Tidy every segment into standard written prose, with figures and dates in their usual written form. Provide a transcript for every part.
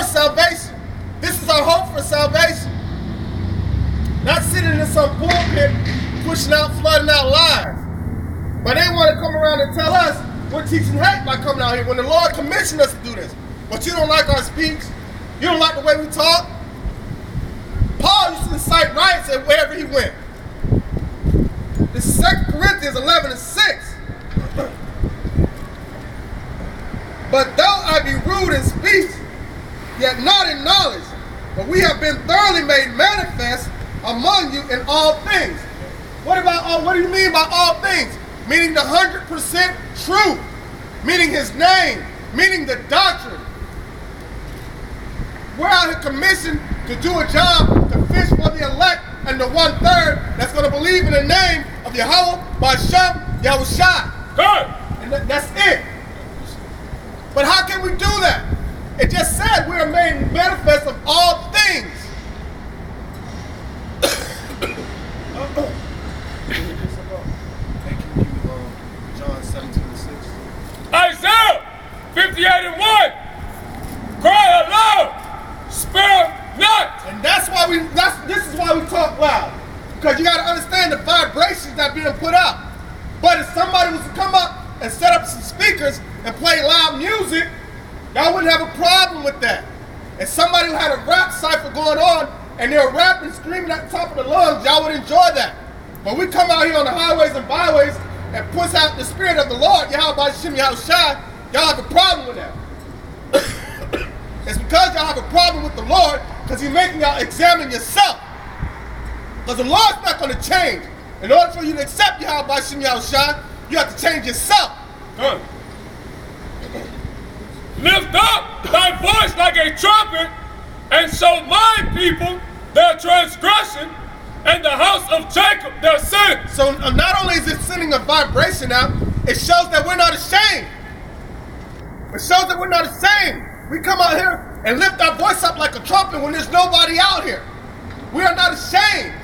for salvation. This is our hope for salvation. Not sitting in some pulpit pushing out, flooding out lies. But they want to come around and tell us we're teaching hate by coming out here when the Lord commissioned us to do this. But you don't like our speech. You don't like the way we talk. Paul used to incite riots wherever he went. This is 2 Corinthians 11:6. But though I be rude in speech, yet not in knowledge, but we have been thoroughly made manifest among you in all things. What do you mean by all things? Meaning the 100% truth, meaning his name, meaning the doctrine. We're out here commissioned to do a job to fish for the elect and the 1/3 that's going to believe in the name of Yahweh, Ba'Shem, Yahushua. Good. And that's it. But how can we do that? It just said we are made manifest of all things. John 17:6. Isaiah 58:1. Cry aloud, spare not. And this is why we talk loud. Because you got to understand the vibrations that are being put out. But if somebody was to come up and set up some speakers and play loud music, y'all wouldn't have a problem with that. And somebody who had a rap cipher going on and they're rapping, screaming at the top of the lungs, y'all would enjoy that. But we come out here on the highways and byways and push out the spirit of the Lord, Yahweh Ba'Shem Yahushua, y'all have a problem with that. It's because y'all have a problem with the Lord because he's making y'all examine yourself. Because the Lord's not going to change. In order for you to accept Yahweh Ba'Shem Yahushua, you have to change yourself. Good. Lift up thy voice like a trumpet, and show my people their transgression, and the house of Jacob their sin. So not only is it sending a vibration out, it shows that we're not ashamed. It shows that we're not ashamed. We come out here and lift our voice up like a trumpet when there's nobody out here. We are not ashamed.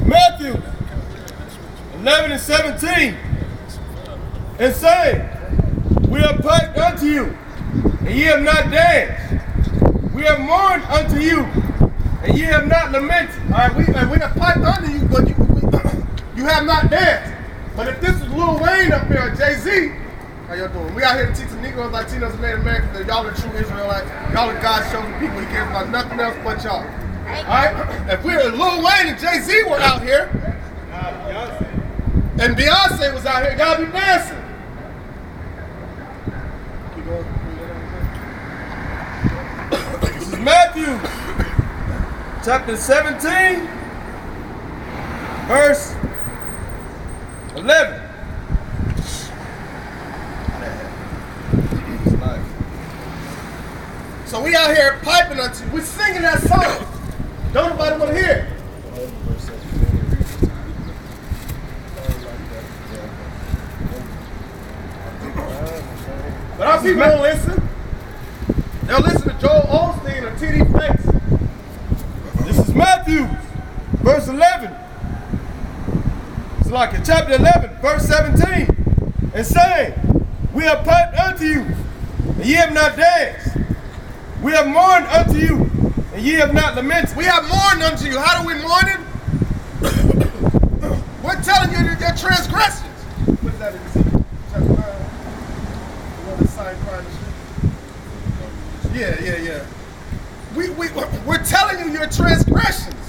Matthew 11:17, and saying, we have piped unto you, and ye have not danced. We have mourned unto you, and ye have not lamented. All right, we have piped unto you, but you have not danced. But if this is Lil Wayne up here, or Jay-Z, how y'all doing? We out here to teach the Negroes, Latinos, and Native Americans that y'all are true Israelites. Y'all are God's chosen people. He cares about nothing else but y'all. All right? If Lil Wayne and Jay-Z were out here, and Beyonce was out here, y'all be dancing. This is Matthew chapter 17, verse 11. So we out here piping unto you. We're singing that song. Don't nobody want to hear it. But our people don't listen. They'll listen to Joel Osteen or T.D. Jakes. This is Matthew, verse 11. It's like in chapter 11, verse 17. And saying, we have piped unto you, and ye have not danced. We have mourned unto you, and ye have not lamented. We have mourned unto you. How do we mourn him? We're telling you that they're transgressions. What is that in Ezekiel chapter 9? The sign crying Yeah. We're telling you your transgressions.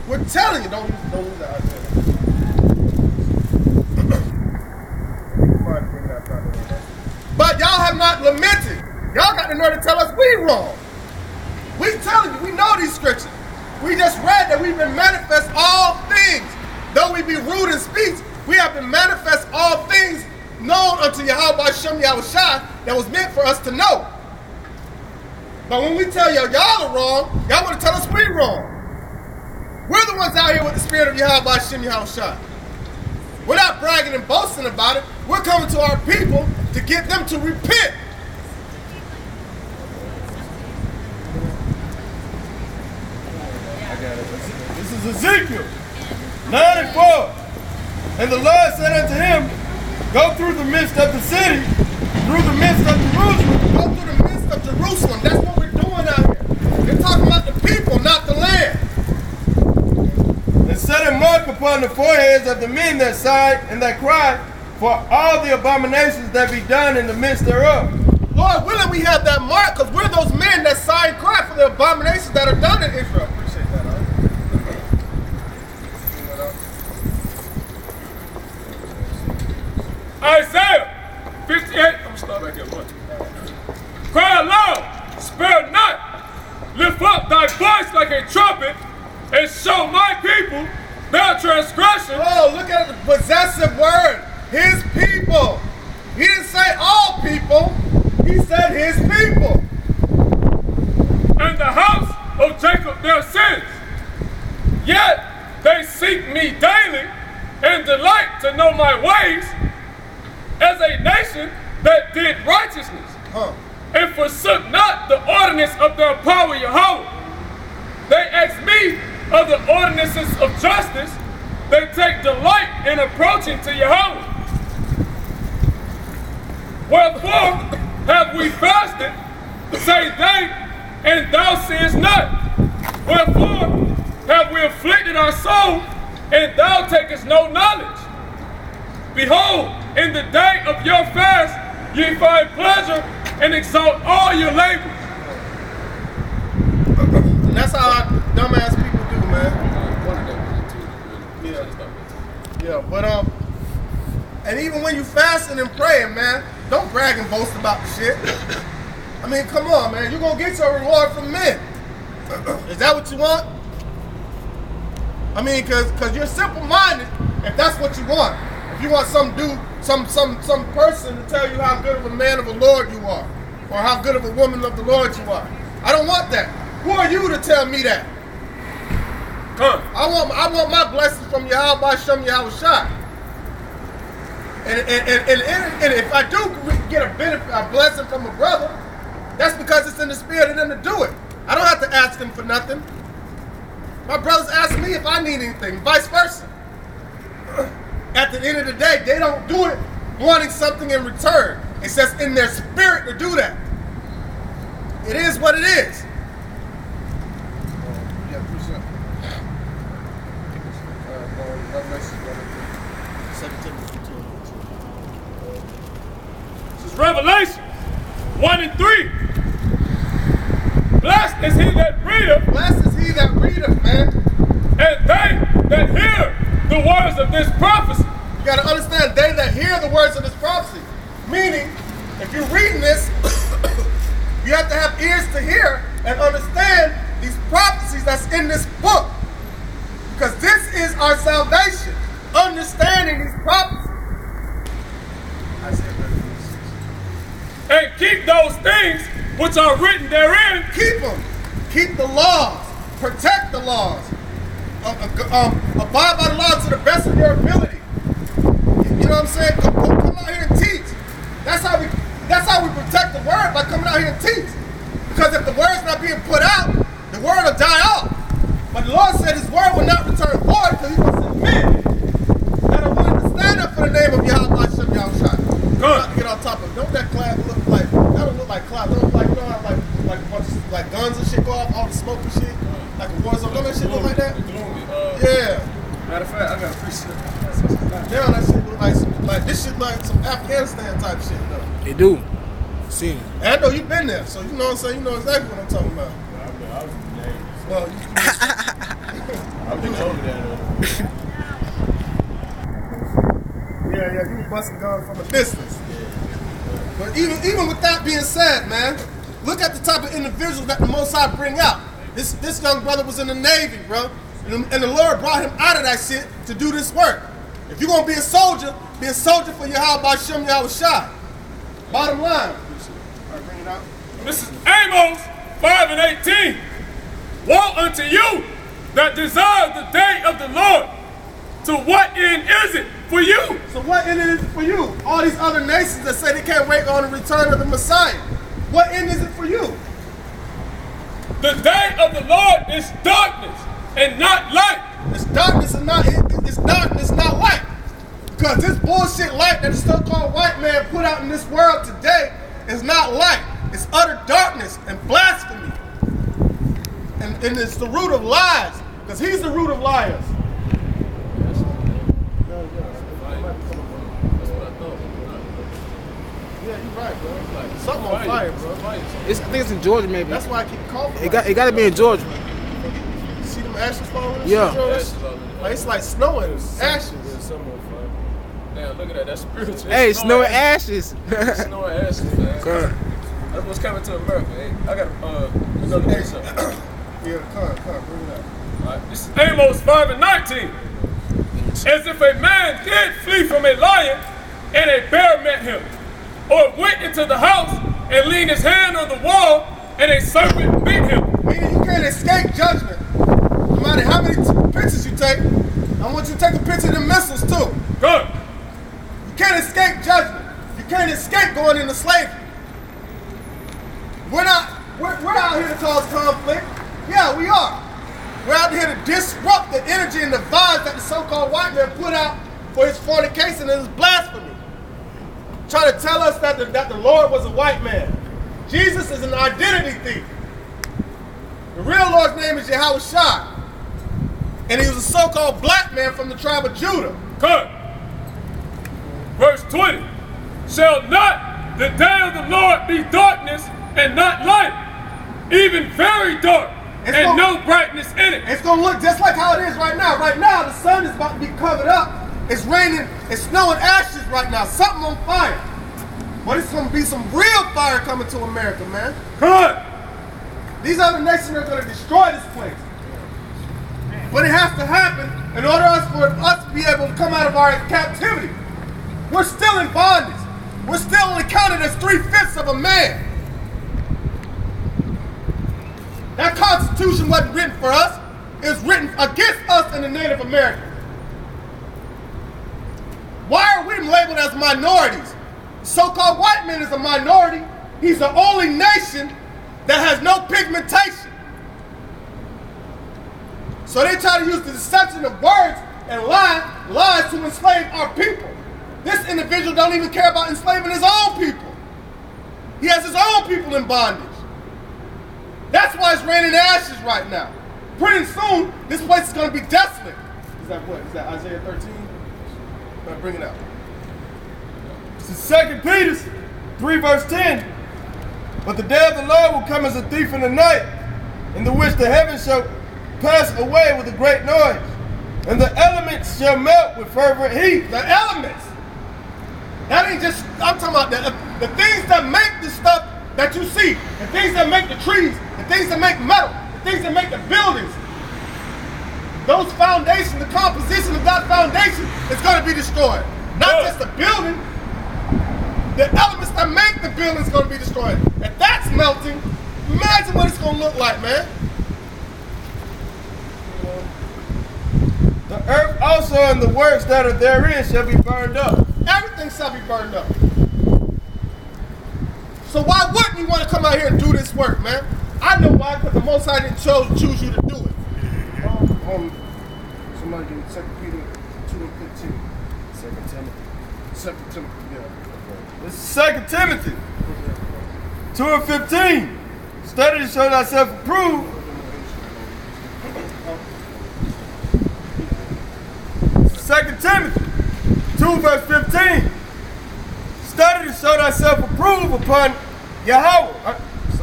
We're telling you. Don't lose that out there. But y'all have not lamented. Y'all got the nerve to tell us we wrong. We telling you, we know these scriptures. We just read that we've been manifest all things. Though we be rude in speech, we have been manifest all things known unto Yahweh Ba'Shem Yahushua that was meant for us to know. But when we tell y'all are wrong, y'all want to tell us we wrong. We're the ones out here with the spirit of Yahweh Ba'Shem Yahushua. We're not bragging and boasting about it. We're coming to our people to get them to repent. This is Ezekiel 9:4. And the Lord said unto him, Go through the midst of the city, through the midst of Jerusalem. Go through the midst of Jerusalem. That's what we're doing out here. They're talking about the people, not the land. And set a mark upon the foreheads of the men that sigh and that cry for all the abominations that be done in the midst thereof. Lord willing, we have that mark because we're those men that sigh and cry for the abominations that are done in Israel. Appreciate that, huh? Isaiah 58, I'm going to start back at 1. Cry aloud, spare not, lift up thy voice like a trumpet, and show my people their transgression. Oh, look at the possessive word. His people. He didn't say all people. He said his people. And the house of Jacob their sins. Yet they seek me daily and delight to know my ways, as a nation that did righteousness and forsook not the ordinance of their power Yahweh. They ask me of the ordinances of justice. They take delight in approaching to Yahweh. Wherefore have we fasted, say they, and thou seest not? Wherefore have we afflicted our soul, and thou takest no knowledge? Behold, in the day of your fast, ye find pleasure and exalt all your labors. And that's how our dumbass people do, man. Yeah, but and even when you fasting and praying, man, don't brag and boast about the shit. I mean, come on, man. You're gonna get your reward from men. Is that what you want? I mean, cause you're simple-minded if that's what you want. If you want some person to tell you how good of a man of the Lord you are, or how good of a woman of the Lord you are. I don't want that. Who are you to tell me that? I want my blessings from Yahweh Bashem Yahweh Shai. And if I do get a blessing from a brother, that's because it's in the spirit of them to do it. I don't have to ask them for nothing. My brothers ask me if I need anything, vice versa. At the end of the day, they don't do it wanting something in return. It's just in their spirit to do that. It is what it is. This is Revelation 1 and 3. Blessed is he that readeth. Blessed is he that readeth, man. And they that hear the words of this prophecy. You got to understand, they that hear the words of this prophecy. Meaning, if you're reading this, you have to have ears to hear and understand these prophecies that's in this book. Because this is our salvation. Understanding these prophecies. And keep those things which are written therein. Keep them. Keep the laws. Protect the laws. Abide by the laws to the best of your ability. You know what I'm saying? Come out here and teach. That's how we protect the word, by coming out here and teach. Because if the word's not being put out, the word will die off. But the Lord said his word will not return void because he wants to men that are willing to stand up for the name of Yahweh Hashem Yahushua. Not to get on top of it. Don't that cloud look like, that don't look like cloud. Don't look like, you know how like a bunch of like guns and shit go off, all the smoke and shit? Like a war zone. Don't that shit look like that? Yeah. Matter of fact, I got a free shit. Now that shit look like this shit like some Afghanistan type shit though. It do. See. And I know you've been there, so you know what I'm saying. You know exactly what I'm talking about. Well, I've been over there though. yeah, you was busting guns from a distance. But even with that being said, man, look at the type of individuals that the Most High bring out. This young brother was in the Navy, bro, and the Lord brought him out of that shit to do this work. If you're gonna be a soldier for Yahweh Bashem Yahweh Shai. Bottom line. All right, bring it out. This is Amos 5 and 18. Woe unto you that desire the day of the Lord. To what end is it for you? So what end is it for you? All these other nations that say they can't wait on the return of the Messiah. What end is it for you? The day of the Lord is darkness and not light. It's darkness and not light. Because this bullshit light that the so-called white man put out in this world today is not light. It's utter darkness and blasphemy. And it's the root of lies, because he's the root of liars. Yeah, you're right, bro. Something on fire, bro. I think it's in Georgia, maybe. That's why I keep coughing. It got to be in Georgia. You see them ashes falling? Yeah. Like, it's like snowing. Ashes. Damn, look at that. That's spiritual. Hey, snow and ashes. Snow and ashes, man. Good. That's what's coming to America. Hey, I got another thing. Yeah, come on, bring it up. All right, this is Amos 5:19. As if a man did flee from a lion and a bear met him, or went into the house and leaned his hand on the wall and a serpent bit him. Meaning you can't escape judgment. No matter how many pictures you take, I want you to take a picture of the missiles too. Good. You can't escape judgment. You can't escape going into slavery. We're out here to cause conflict. Yeah, we are. We're out here to disrupt the energy and the vibes that the so-called white man put out for his fornication and his blasphemy. Trying to tell us that the Lord was a white man. Jesus is an identity thief. The real Lord's name is Yahushua. And he was a so-called black man from the tribe of Judah. Good. Verse 20. Shall not the day of the Lord be darkness and not light, even very dark, and no brightness in it? It's going to look just like how it is right now. Right now, the sun is about to be covered up. It's raining, it's snowing ashes right now. Something on fire. But it's going to be some real fire coming to America, man. Good. These other nations are going to destroy this place. But it has to happen in order for us to be able to come out of our captivity. We're still in bondage. We're still only counted as 3/5 of a man. That Constitution wasn't written for us. It was written against us and the Native Americans. Why are we labeled as minorities? So-called white man is a minority. He's the only nation that has no pigmentation. So they try to use the deception of words and lies to enslave our people. This individual don't even care about enslaving his own people. He has his own people in bondage. That's why it's raining ashes right now. Pretty soon, this place is going to be desolate. Is that what? Is that Isaiah 13? Bring it out. This is 2 Peter 3 verse 10. But the day of the Lord will come as a thief in the night, in the which the heavens shall pass away with a great noise, and the elements shall melt with fervent heat. The elements. That ain't just, I'm talking about the things that make the stuff that you see, the things that make the trees, the things that make metal, the things that make the buildings. Those foundations, the composition of that foundation is going to be destroyed. Not just the building, the elements that make the building is going to be destroyed. If that's melting, imagine what it's going to look like, man. The earth also and the works that are therein shall be burned up. Everything shall be burned up. So why wouldn't you want to come out here and do this work, man? I know why, because the Most High didn't choose you to do it. Somebody give me 2 Peter 2:15. 2 Timothy, yeah. This is 2 Timothy 2:15. Study to show thyself approved. 2 Timothy 2 verse 15. Study to show thyself approved upon Yahweh.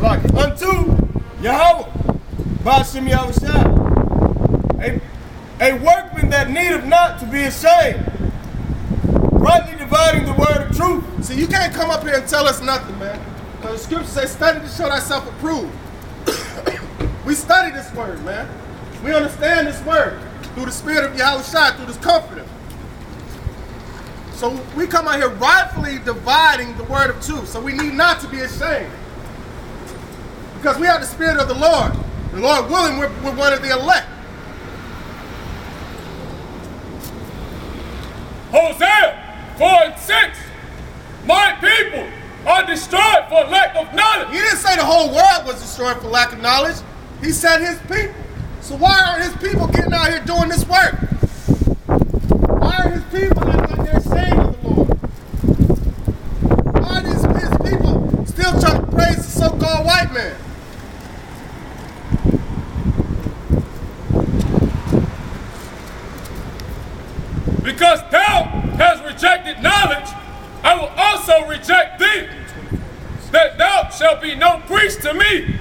Unto Yahweh. Ba'ashem Yahushua. A workman that needeth not to be ashamed, rightly dividing the word of truth. See, you can't come up here and tell us nothing, man. Because the scripture says, study to show thyself approved. We study this word, man. We understand this word through the spirit of Yahushua, through this comforter. So we come out here rightfully dividing the word of truth. So we need not to be ashamed. Because we have the spirit of the Lord. The Lord willing, we're one of the elect. Hosea 4:6. My people are destroyed for lack of knowledge. He didn't say the whole world was destroyed for lack of knowledge. He said his people. So why aren't his people getting out here doing this work? Why are his people not like they're ashamed of the Lord. Why are these people still trying to praise the so-called white man? Because thou hast rejected knowledge, I will also reject thee, that thou shalt be no priest to me,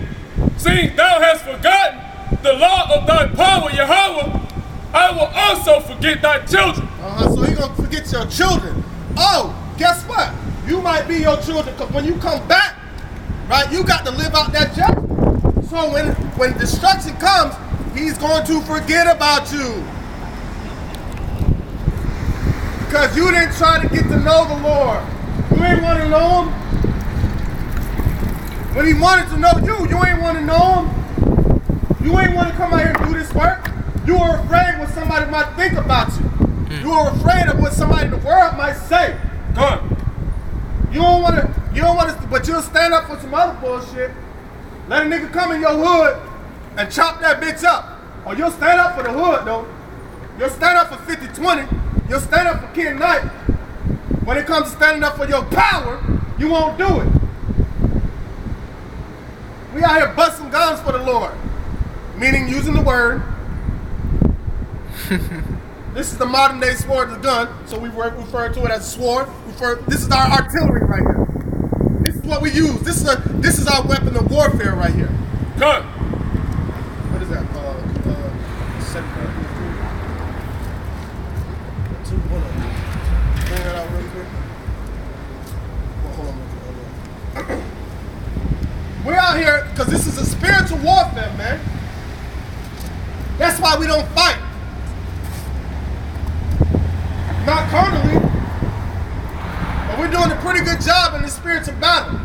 seeing thou hast forgotten the law of thy power, Yahweh. I will also forget thy children. So you're going to forget your children. Oh, guess what? You might be your children, because when you come back, right, you got to live out that judgment. So when destruction comes, he's going to forget about you. Because you didn't try to get to know the Lord. You ain't want to know him. When he wanted to know you, you ain't want to know him. You ain't want to come out here and do this work. You were afraid what somebody might think about you. You were afraid of what somebody in the world might say. Good. You don't want to, but you'll stand up for some other bullshit. Let a nigga come in your hood and chop that bitch up. Or you'll stand up for the hood, though. You'll stand up for 50-20. You'll stand up for Ken Knight. When it comes to standing up for your power, you won't do it. We out here busting guns for the Lord. Meaning using the word. This is the modern day sword, the gun. So we refer to it as sword. This is our artillery right here. This is what we use. This is our weapon of warfare right here. Good. What is that? Bring that out real quick. Well, hold on. We're out here because this is a spiritual warfare, man. That's why we don't fight. Not carnally, but we're doing a pretty good job in the spiritual battle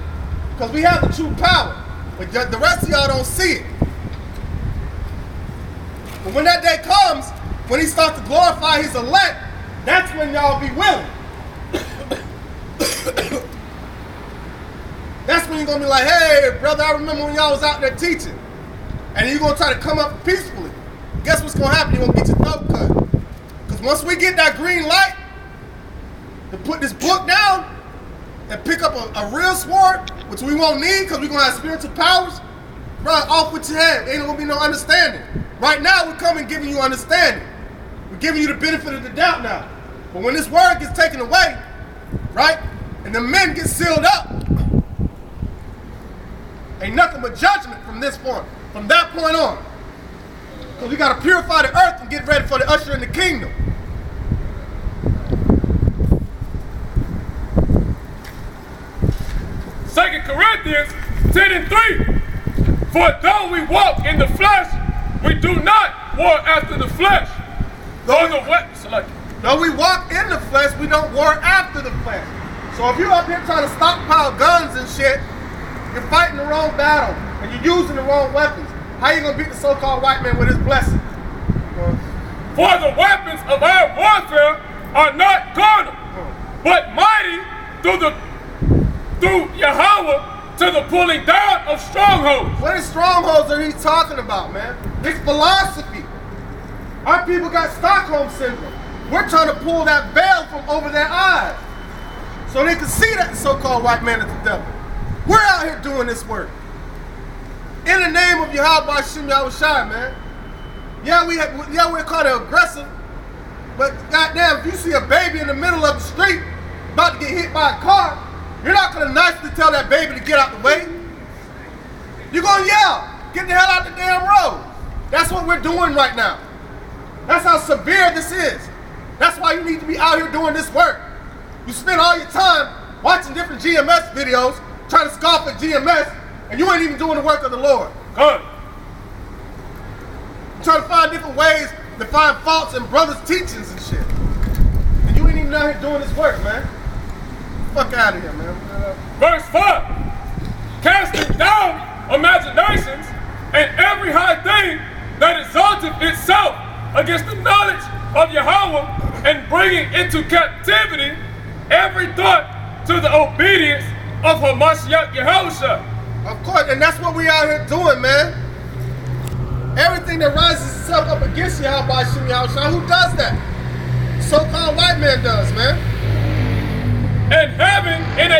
because we have the true power. But the rest of y'all don't see it. But when that day comes, when he starts to glorify his elect, that's when y'all be willing. That's when you're going to be like, hey, brother, I remember when y'all was out there teaching. And you're going to try to come up peacefully. Guess what's going to happen? You're going to get your throat cut. Because once we get that green light to put this book down and pick up a real sword, which we won't need because we're going to have spiritual powers, bro, off with your head. Ain't going to be no understanding. Right now, we're coming giving you understanding. We're giving you the benefit of the doubt now. But when this word gets taken away, right, and the men get sealed up, ain't nothing but judgment from this point, from that point on. Because we got to purify the earth and get ready for the usher in the kingdom. Second Corinthians 10:3. For though we walk in the flesh, we do not war after the flesh. Though we walk in the flesh, we don't war after the flesh. So if you're up here trying to stockpile guns and shit, you're fighting the wrong battle and you're using the wrong weapons. How you gonna beat the so-called white man with his blessing? For the weapons of our warfare are not carnal, but mighty through Yahweh to the pulling down of strongholds. What strongholds are he talking about, man? It's philosophy. Our people got Stockholm syndrome. We're trying to pull that veil from over their eyes so they can see that so-called white man is the devil. We're out here doing this work. In the name of Yahweh Hashem Yahushai, man. Yeah, we're kind of aggressive, but goddamn, if you see a baby in the middle of the street about to get hit by a car, you're not going to nicely tell that baby to get out the way. You're going to yell, get the hell out the damn road. That's what we're doing right now. That's how severe this is. That's why you need to be out here doing this work. You spend all your time watching different GMS videos, trying to scoff at GMS, and you ain't even doing the work of the Lord. Good. You're trying to find different ways to find faults in brothers' teachings and shit. And you ain't even out here doing this work, man. Fuck out of here, man. Verse 5. Casting down imaginations and every high thing that exalteth itself against the knowledge of Yahweh, and bringing into captivity every thought to the obedience of Hamashiach Yahushua. Of course, and that's what we out here doing, man. Everything that rises up against Yahweh Hashem Yahushua, who does that? So-called white man does, man. and heaven in